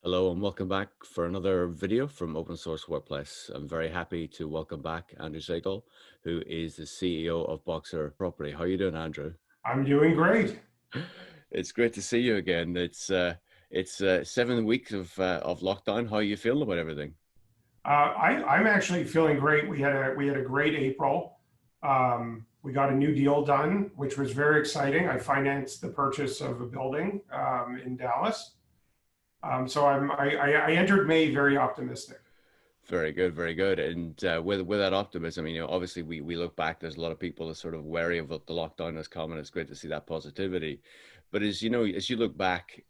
Hello and welcome back for another video from Open Source Workplace. I'm very happy to welcome back Andrew Segal, who is the CEO of Boxer Property. How are you doing, Andrew? I'm doing great. It's great to see you again. It's 7 weeks of lockdown. How are you feeling about everything? I'm actually feeling great. We had a great April. We got a new deal done, which was very exciting. I financed the purchase of a building in Dallas. I entered May very optimistic. Very good, very good. And with that optimism, obviously we look back. There's a lot of people are sort of wary of what the lockdown has come, and it's great to see that positivity. But as you look back,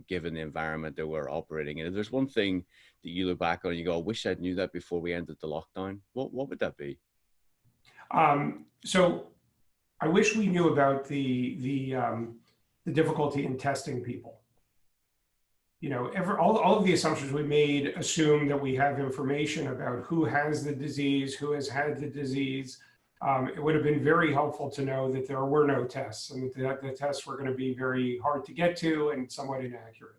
given the environment that we're operating in, if there's one thing that you look back on and you go, "I wish I knew that before we ended the lockdown." What would that be? So I wish we knew about the difficulty in testing people. All of the assumptions we made assume that we have information about who has the disease, who has had the disease. It would have been very helpful to know that there were no tests and that the tests were going to be very hard to get to and somewhat inaccurate.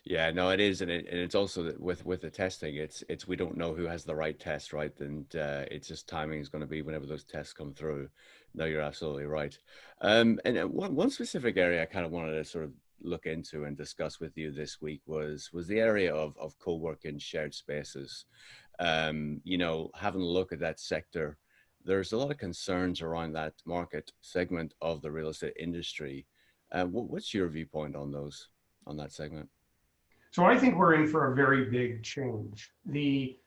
Yeah, no, it is, and it's also that with the testing, it's we don't know who has the right test, right? And it's just timing is going to be whenever those tests come through. No, you're absolutely right. And one specific area I kind of wanted to sort of look into and discuss with you this week was the area of co-working shared spaces. Having a look at that sector, there's a lot of concerns around that market segment of the real estate industry. What's your viewpoint on on that segment? So I think we're in for a very big change. The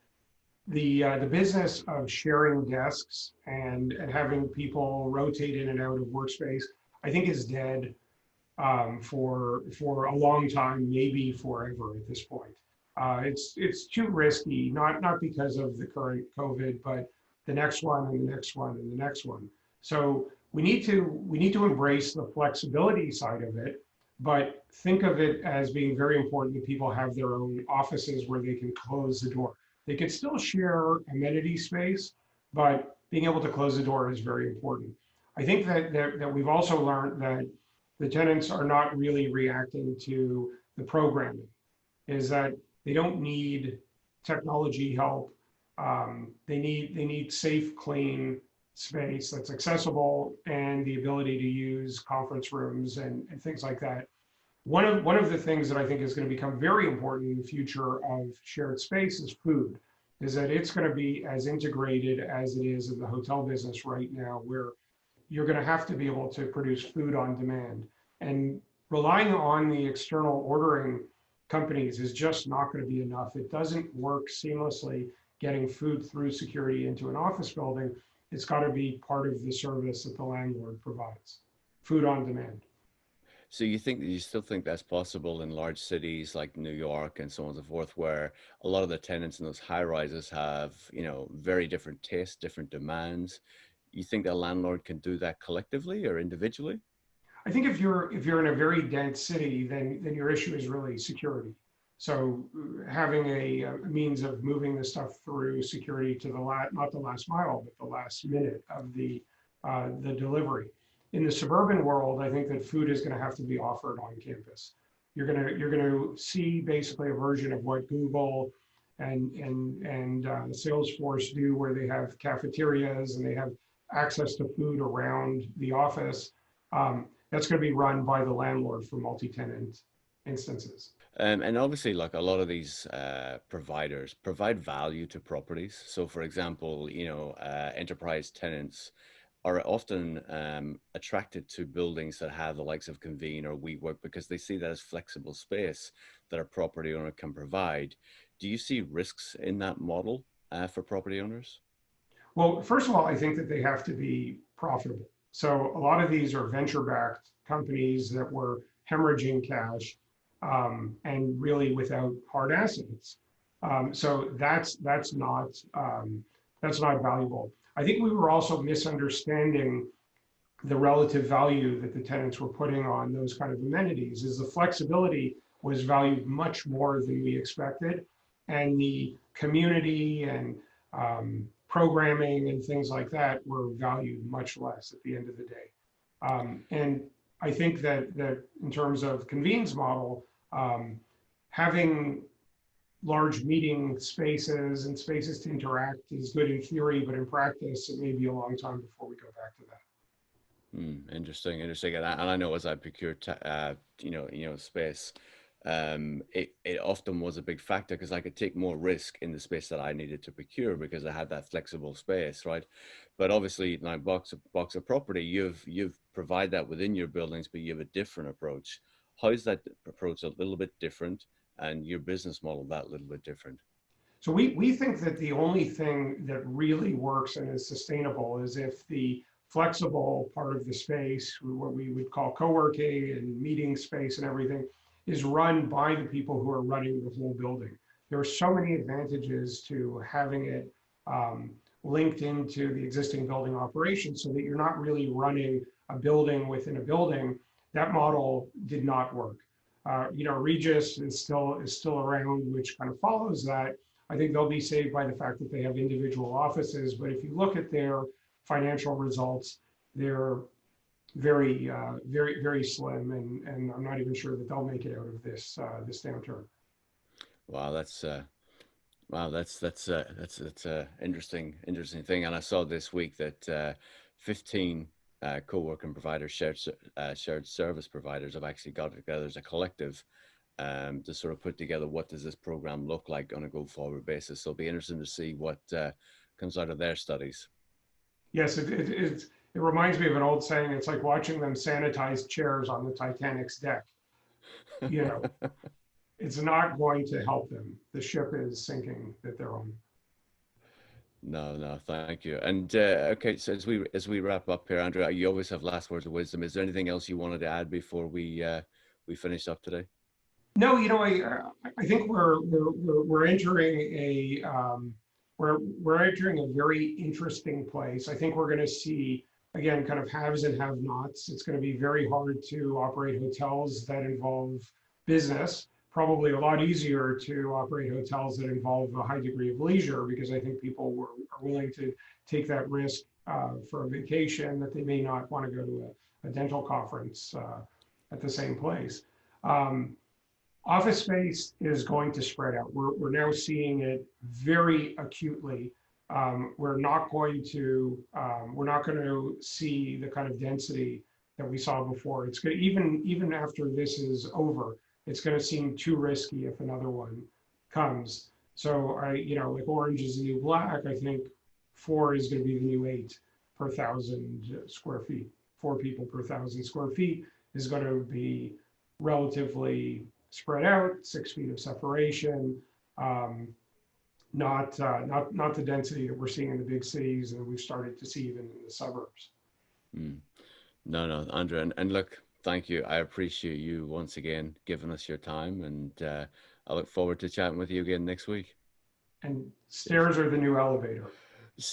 business of sharing desks and having people rotate in and out of workspace, I think, is dead for a long time, maybe forever at this point. It's too risky, not because of the current COVID, but the next one and the next one and the next one. So we need to embrace the flexibility side of it, but think of it as being very important that people have their own offices where they can close the door. They could still share amenity space, but being able to close the door is very important. I think that we've also learned that the tenants are not really reacting to the programming, is that they don't need technology help. They need safe, clean space that's accessible and the ability to use conference rooms and things like that. One of the things that I think is going to become very important in the future of shared space is food, is that it's going to be as integrated as it is in the hotel business right now, where you're going to have to be able to produce food on demand. And relying on the external ordering companies is just not going to be enough. It doesn't work seamlessly getting food through security into an office building. It's got to be part of the service that the landlord provides, food on demand. So you still think that's possible in large cities like New York and so on and so forth, where a lot of the tenants in those high rises have, very different tastes, different demands. You think a landlord can do that collectively or individually? I think if you're in a very dense city, then your issue is really security. So having a means of moving the stuff through security to the not the last mile, but the last minute of the delivery. In the suburban world, I think that food is going to have to be offered on campus. You're going to see basically a version of what Google and Salesforce do, where they have cafeterias and they have access to food around the office. That's going to be run by the landlord for multi-tenant instances. And obviously, like a lot of these providers provide value to properties. So, for example, enterprise tenants are often attracted to buildings that have the likes of Convene or WeWork because they see that as flexible space that a property owner can provide. Do you see risks in that model for property owners? Well, first of all, I think that they have to be profitable. So a lot of these are venture-backed companies that were hemorrhaging cash and really without hard assets. So that's not valuable. I think we were also misunderstanding the relative value that the tenants were putting on those kind of amenities. Is the flexibility was valued much more than we expected, and the community and programming and things like that were valued much less at the end of the day. And I think that in terms of Convene's model, having large meeting spaces and spaces to interact is good in theory, but in practice, it may be a long time before we go back to that. Interesting, interesting. And I know as I procured, space, it often was a big factor because I could take more risk in the space that I needed to procure because I had that flexible space, right? But obviously, like box of property, you've provide that within your buildings, but you have a different approach. How is that approach a little bit different, and your business model that little bit different? So we think that the only thing that really works and is sustainable is if the flexible part of the space, what we would call co-working and meeting space and everything, is run by the people who are running the whole building. There are so many advantages to having it linked into the existing building operation so that you're not really running a building within a building. That model did not work. Regis is still around, which kind of follows that. I think they'll be saved by the fact that they have individual offices. But if you look at their financial results, they're very slim, and I'm not even sure that they'll make it out of this downturn. Wow, that's a interesting thing. And I saw this week that 15 co-working providers, shared service providers, have actually got together as a collective to sort of put together what does this program look like on a go forward basis. So it'll be interesting to see what comes out of their studies. Yes, it reminds me of an old saying. It's like watching them sanitize chairs on the Titanic's deck. You know, it's not going to help them. The ship is sinking that they're on. No, no, thank you. And okay, so as we wrap up here, Andrew, you always have last words of wisdom. Is there anything else you wanted to add before we finish up today? No, I think we're entering we're entering a very interesting place. I think we're going to see again kind of haves and have-nots. It's going to be very hard to operate hotels that involve business. Probably a lot easier to operate hotels that involve a high degree of leisure because I think people are willing to take that risk for a vacation that they may not want to go to a dental conference at the same place. Um, Office space is going to spread out. We're now seeing it very acutely. We're not going to see the kind of density that we saw before. It's going to, even after this is over, it's going to seem too risky if another one comes. So like orange is the new black. I think 4 is going to be the new 8 per 1,000 square feet. 4 people per 1,000 square feet is going to be relatively spread out, 6 feet of separation, not the density that we're seeing in the big cities and we've started to see even in the suburbs. Mm. No, no, Andrew, and look, thank you. I appreciate you once again giving us your time, and I look forward to chatting with you again next week. And stairs are the new elevator.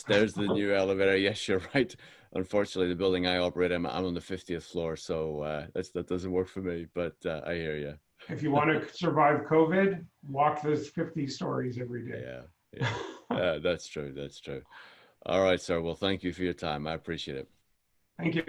There's the new elevator. Yes, you're right. Unfortunately, the building I operate, I'm on the 50th floor, so that doesn't work for me. But I hear you. If you want to survive COVID, walk those 50 stories every day. Yeah, yeah. That's true. That's true. All right, sir. Well, thank you for your time. I appreciate it. Thank you.